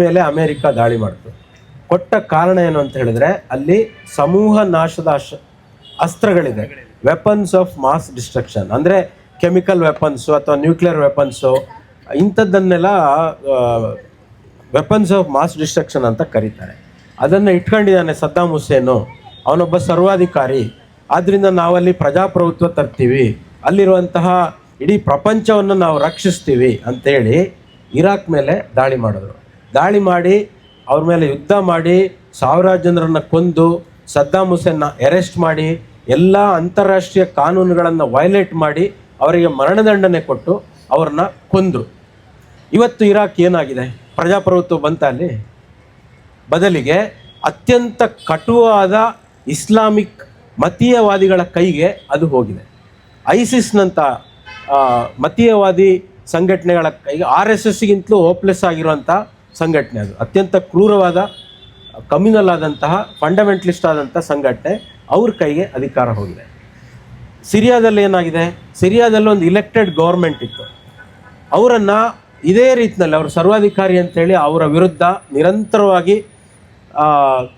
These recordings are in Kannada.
ಮೇಲೆ ಅಮೆರಿಕ ದಾಳಿ ಮಾಡಿತು. ಕೊಟ್ಟ ಕಾರಣ ಏನು ಅಂತ ಹೇಳಿದ್ರೆ, ಅಲ್ಲಿ ಸಮೂಹ ನಾಶದ ಅಸ್ತ್ರಗಳಿದೆ, ವೆಪನ್ಸ್ ಆಫ್ ಮಾಸ್ ಡಿಸ್ಟ್ರಕ್ಷನ್, ಅಂದರೆ ಕೆಮಿಕಲ್ ವೆಪನ್ಸು ಅಥವಾ ನ್ಯೂಕ್ಲಿಯರ್ ವೆಪನ್ಸು, ಇಂಥದ್ದನ್ನೆಲ್ಲ ವೆಪನ್ಸ್ ಆಫ್ ಮಾಸ್ ಡಿಸ್ಟ್ರಕ್ಷನ್ ಅಂತ ಕರೀತಾರೆ. ಅದನ್ನು ಇಟ್ಕೊಂಡಿದ್ದಾನೆ ಸದ್ದಾಮ್ ಹುಸೇನು. ಅವನೊಬ್ಬ ಸರ್ವಾಧಿಕಾರಿ. ಆದ್ದರಿಂದ ನಾವಲ್ಲಿ ಪ್ರಜಾಪ್ರಭುತ್ವ ತರ್ತೀವಿ, ಅಲ್ಲಿರುವಂತಹ ಇಡೀ ಪ್ರಪಂಚವನ್ನು ನಾವು ರಕ್ಷಿಸ್ತೀವಿ ಅಂತೇಳಿ ಇರಾಕ್ ಮೇಲೆ ದಾಳಿ ಮಾಡಿದ್ರು. ದಾಳಿ ಮಾಡಿ ಅವ್ರ ಮೇಲೆ ಯುದ್ಧ ಮಾಡಿ ಸಾವಿರಾರು ಜನರನ್ನು ಕೊಂದು ಸದ್ದಾಮ್ ಹುಸೇನ್ನ ಅರೆಸ್ಟ್ ಮಾಡಿ ಎಲ್ಲ ಅಂತಾರಾಷ್ಟ್ರೀಯ ಕಾನೂನುಗಳನ್ನು ವೈಲೇಟ್ ಮಾಡಿ ಅವರಿಗೆ ಮರಣದಂಡನೆ ಕೊಟ್ಟು ಅವ್ರನ್ನ ಕೊಂದರು. ಇವತ್ತು ಇರಾಕ್ ಏನಾಗಿದೆ? ಪ್ರಜಾಪ್ರಭುತ್ವ ಬಂತ ಅಲ್ಲಿ? ಬದಲಿಗೆ ಅತ್ಯಂತ ಕಟುವಾದ ಇಸ್ಲಾಮಿಕ್ ಮತೀಯವಾದಿಗಳ ಕೈಗೆ ಅದು ಹೋಗಿದೆ. ಐಸಿಸ್ನಂಥ ಮತೀಯವಾದಿ ಸಂಘಟನೆಗಳ ಕೈಗೆ, RSSಗಿಂತಲೂ ಹೋಪ್ಲೆಸ್ ಆಗಿರುವಂಥ ಸಂಘಟನೆ ಅದು. ಅತ್ಯಂತ ಕ್ರೂರವಾದ, ಕಮ್ಯುನಲ್ ಆದಂತಹ, ಫಂಡಮೆಂಟಲಿಸ್ಟ್ ಆದಂಥ ಸಂಘಟನೆ, ಅವ್ರ ಕೈಗೆ ಅಧಿಕಾರ ಹೋಗಿದೆ. ಸಿರಿಯಾದಲ್ಲಿ ಏನಾಗಿದೆ? ಸಿರಿಯಾದಲ್ಲಿ ಒಂದು ಇಲೆಕ್ಟೆಡ್ ಗೌರ್ಮೆಂಟ್ ಇತ್ತು. ಅವರನ್ನು ಇದೇ ರೀತಿಯಲ್ಲಿ ಅವರು ಸರ್ವಾಧಿಕಾರಿ ಅಂತೇಳಿ ಅವರ ವಿರುದ್ಧ ನಿರಂತರವಾಗಿ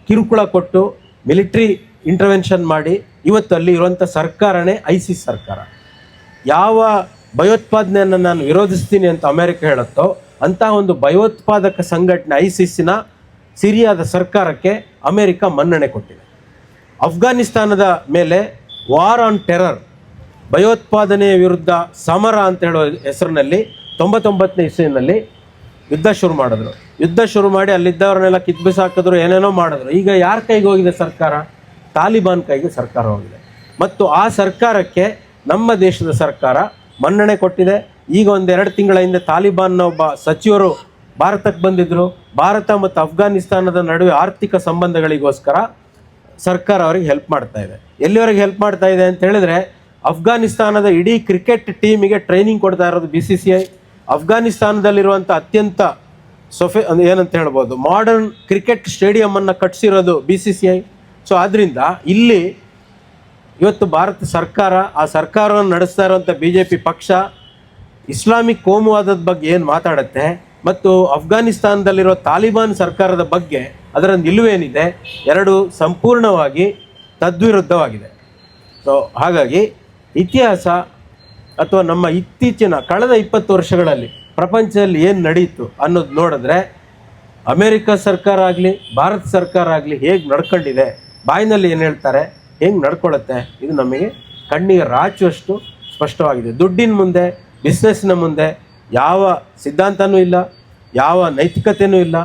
ಕಿರುಕುಳ ಕೊಟ್ಟು ಮಿಲಿಟ್ರಿ ಇಂಟರ್ವೆನ್ಷನ್ ಮಾಡಿ ಇವತ್ತು ಅಲ್ಲಿ ಇರುವಂಥ ಸರ್ಕಾರನೇ ಐಸಿಸ್ ಸರ್ಕಾರ. ಯಾವ ಭಯೋತ್ಪಾದನೆಯನ್ನು ನಾನು ವಿರೋಧಿಸ್ತೀನಿ ಅಂತ ಅಮೆರಿಕ ಹೇಳುತ್ತೋ ಅಂತಹ ಒಂದು ಭಯೋತ್ಪಾದಕ ಸಂಘಟನೆ ಐಸಿಸ್ಸಿನ ಸಿರಿಯಾದ ಸರ್ಕಾರಕ್ಕೆ ಅಮೆರಿಕ ಮನ್ನಣೆ ಕೊಟ್ಟಿದೆ. ಅಫ್ಘಾನಿಸ್ತಾನದ ಮೇಲೆ ವಾರ್ ಆನ್ ಟೆರರ್, ಭಯೋತ್ಪಾದನೆಯ ವಿರುದ್ಧ ಸಮರ ಅಂತ ಹೇಳೋ ಹೆಸರಿನಲ್ಲಿ 99ನೇ ಇಸ್ವಿನಲ್ಲಿ ಯುದ್ಧ ಶುರು ಮಾಡಿದ್ರು. ಯುದ್ಧ ಶುರು ಮಾಡಿ ಅಲ್ಲಿದ್ದವ್ರನ್ನೆಲ್ಲ ಕಿತ್ಬಿಸಾಕಿದ್ರು, ಏನೇನೋ ಮಾಡಿದ್ರು. ಈಗ ಯಾರ ಕೈಗೆ ಹೋಗಿದೆ ಸರ್ಕಾರ? ತಾಲಿಬಾನ್ ಕೈಗೆ ಸರ್ಕಾರ ಹೋಗಿದೆ. ಮತ್ತು ಆ ಸರ್ಕಾರಕ್ಕೆ ನಮ್ಮ ದೇಶದ ಸರ್ಕಾರ ಮನ್ನಣೆ ಕೊಟ್ಟಿದೆ. ಈಗ ಒಂದೆರಡು ತಿಂಗಳ ಹಿಂದೆ ತಾಲಿಬಾನ್ನ ಒಬ್ಬ ಸಚಿವರು ಭಾರತಕ್ಕೆ ಬಂದಿದ್ದರು. ಭಾರತ ಮತ್ತು ಅಫ್ಘಾನಿಸ್ತಾನದ ನಡುವೆ ಆರ್ಥಿಕ ಸಂಬಂಧಗಳಿಗೋಸ್ಕರ ಸರ್ಕಾರ ಅವರಿಗೆ ಹೆಲ್ಪ್ ಮಾಡ್ತಾ ಇದೆ. ಎಲ್ಲಿವರೆಗೆ ಹೆಲ್ಪ್ ಮಾಡ್ತಾ ಇದೆ ಅಂತ ಹೇಳಿದ್ರೆ, ಅಫ್ಘಾನಿಸ್ತಾನದ ಇಡೀ ಕ್ರಿಕೆಟ್ ಟೀಮಿಗೆ ಟ್ರೈನಿಂಗ್ ಕೊಡ್ತಾ ಇರೋದು BCCI. ಅಫ್ಘಾನಿಸ್ತಾನದಲ್ಲಿರುವಂಥ ಅತ್ಯಂತ ಏನಂತ ಹೇಳ್ಬೋದು, ಮಾಡರ್ನ್ ಕ್ರಿಕೆಟ್ ಸ್ಟೇಡಿಯಮನ್ನು ಕಟ್ಟಿಸಿರೋದು BCCI. ಸೊ ಆದ್ದರಿಂದ ಇಲ್ಲಿ ಇವತ್ತು ಭಾರತ ಸರ್ಕಾರ, ಆ ಸರ್ಕಾರವನ್ನು ನಡೆಸ್ತಾ ಇರುವಂಥ BJP ಪಕ್ಷ ಇಸ್ಲಾಮಿಕ್ ಕೋಮುವಾದದ ಬಗ್ಗೆ ಏನು ಮಾತಾಡುತ್ತೆ ಮತ್ತು ಅಫ್ಘಾನಿಸ್ತಾನದಲ್ಲಿರೋ ತಾಲಿಬಾನ್ ಸರ್ಕಾರದ ಬಗ್ಗೆ ಅದರ ನಿಲುವೇನಿದೆ, ಎರಡು ಸಂಪೂರ್ಣವಾಗಿ ತದ್ವಿರುದ್ಧವಾಗಿದೆ. ಸೊ ಹಾಗಾಗಿ ಇತಿಹಾಸ ಅಥವಾ ನಮ್ಮ ಇತ್ತೀಚಿನ ಕಳೆದ 20 ವರ್ಷಗಳಲ್ಲಿ ಪ್ರಪಂಚದಲ್ಲಿ ಏನು ನಡೀತು ಅನ್ನೋದು ನೋಡಿದ್ರೆ, ಅಮೇರಿಕ ಸರ್ಕಾರ ಆಗಲಿ ಭಾರತ ಸರ್ಕಾರ ಆಗಲಿ ಹೇಗೆ ನಡ್ಕೊಂಡಿದೆ, ಬಾಯಿನಲ್ಲಿ ಏನು ಹೇಳ್ತಾರೆ, ಹೆಂಗೆ ನಡ್ಕೊಳ್ಳುತ್ತೆ, ಇದು ನಮಗೆ ಕಣ್ಣಿಗೆ ರಾಚುವಷ್ಟು ಸ್ಪಷ್ಟವಾಗಿದೆ. ದುಡ್ಡಿನ ಮುಂದೆ, ಬಿಸ್ನೆಸ್ನ ಮುಂದೆ ಯಾವ ಸಿದ್ಧಾಂತನೂ ಇಲ್ಲ, ಯಾವ ನೈತಿಕತೆಯೂ ಇಲ್ಲ.